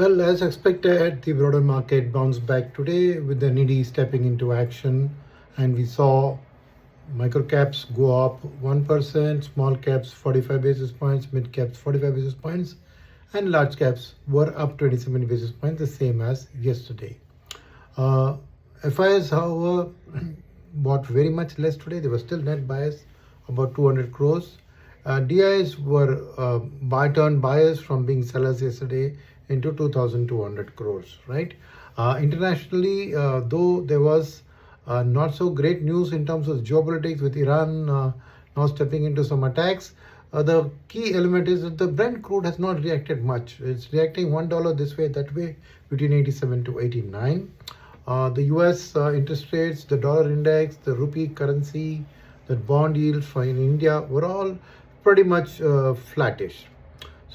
Well, as expected, the broader market bounced back today with the NIDI stepping into action, and we saw micro caps go up 1%, small caps 45 basis points, mid caps 45 basis points, and large caps were up 27 basis points, the same as yesterday. FIIs, however, bought very much less today. They were still net buyers, about 200 crores. DIIs were buy-turn buyers from being sellers yesterday into 2,200 crores, right? Internationally, though there was not so great news in terms of geopolitics with Iran now stepping into some attacks, the key element is that the Brent crude has not reacted much. It's reacting $1 this way, that way, between 87 to 89. The US interest rates, the dollar index, the rupee currency, the bond yields for in India were all pretty much flattish.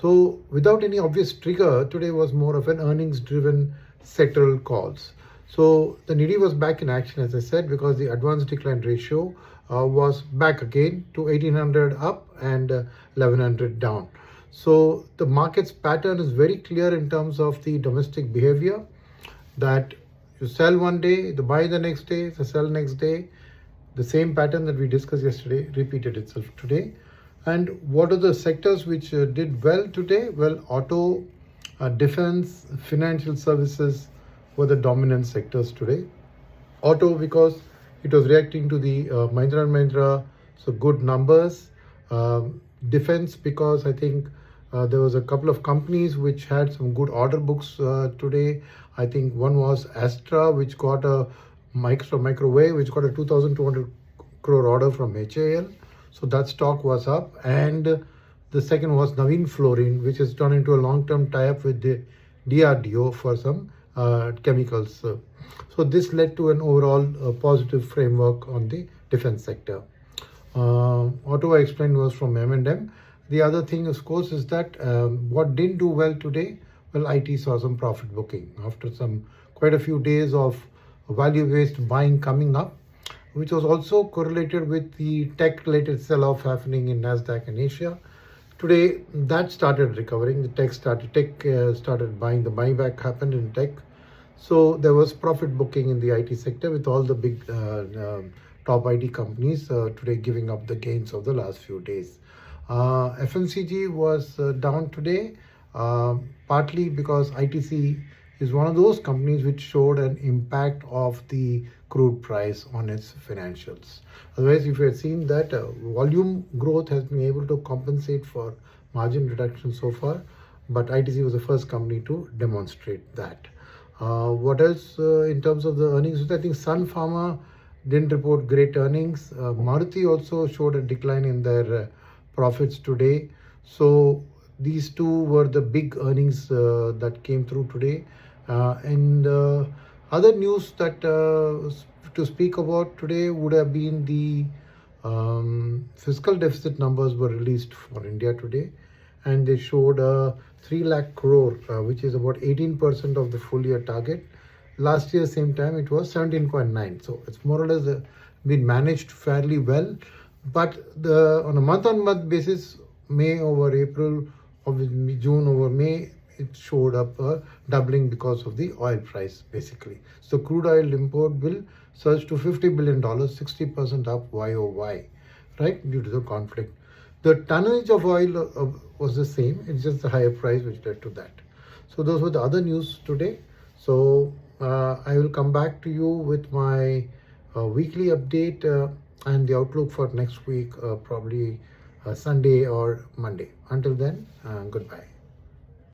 So without any obvious trigger, today was more of an earnings-driven sectoral calls. So the NIDI was back in action, as I said, because the advance decline ratio was back again to 1800 up and 1100 down. So the market's pattern is very clear in terms of the domestic behavior, that you sell one day, the buy the next day, the sell next day. The same pattern that we discussed yesterday repeated itself today. And what are the sectors which did well today? Well, auto, defense, financial services were the dominant sectors today. Auto, because it was reacting to the Mahindra & Mahindra, so good numbers. Defense, because I think there was a couple of companies which had some good order books today. I think one was Astra, which got a microwave, which got a 2,200 crore order from HAL. So that stock was up. And the second was Navin Fluorine, which has turned into a long-term tie-up with the DRDO for some chemicals. So this led to an overall positive framework on the defense sector. Auto I explained was from M&M. The other thing, of course, is that what didn't do well today, well, IT saw some profit booking after quite a few days of value-based buying coming up, which was also correlated with the tech-related sell-off happening in Nasdaq and Asia. Today, that started recovering. The tech started buying. The buyback happened in tech. So there was profit booking in the IT sector with all the big top IT companies today giving up the gains of the last few days. FMCG was down today, partly because ITC is one of those companies which showed an impact of the crude price on its financials. Otherwise, if you had seen that volume growth has been able to compensate for margin reduction so far, but ITC was the first company to demonstrate that. What else in terms of the earnings? I think Sun Pharma didn't report great earnings. Maruti also showed a decline in their profits today. So these two were the big earnings that came through today. And other news that to speak about today would have been the fiscal deficit numbers were released for India today, and they showed 3 lakh crore, which is about 18% of the full year target. Last year, same time, it was 17.9. So it's more or less been managed fairly well. But on a month-on-month basis, May over April, or June over May, it showed up doubling because of the oil price, basically. So crude oil import will surge to $50 billion, 60% up YOY, right, due to the conflict. The tonnage of oil was the same. It's just the higher price which led to that. So those were the other news today. So I will come back to you with my weekly update and the outlook for next week, probably Sunday or Monday. Until then, goodbye.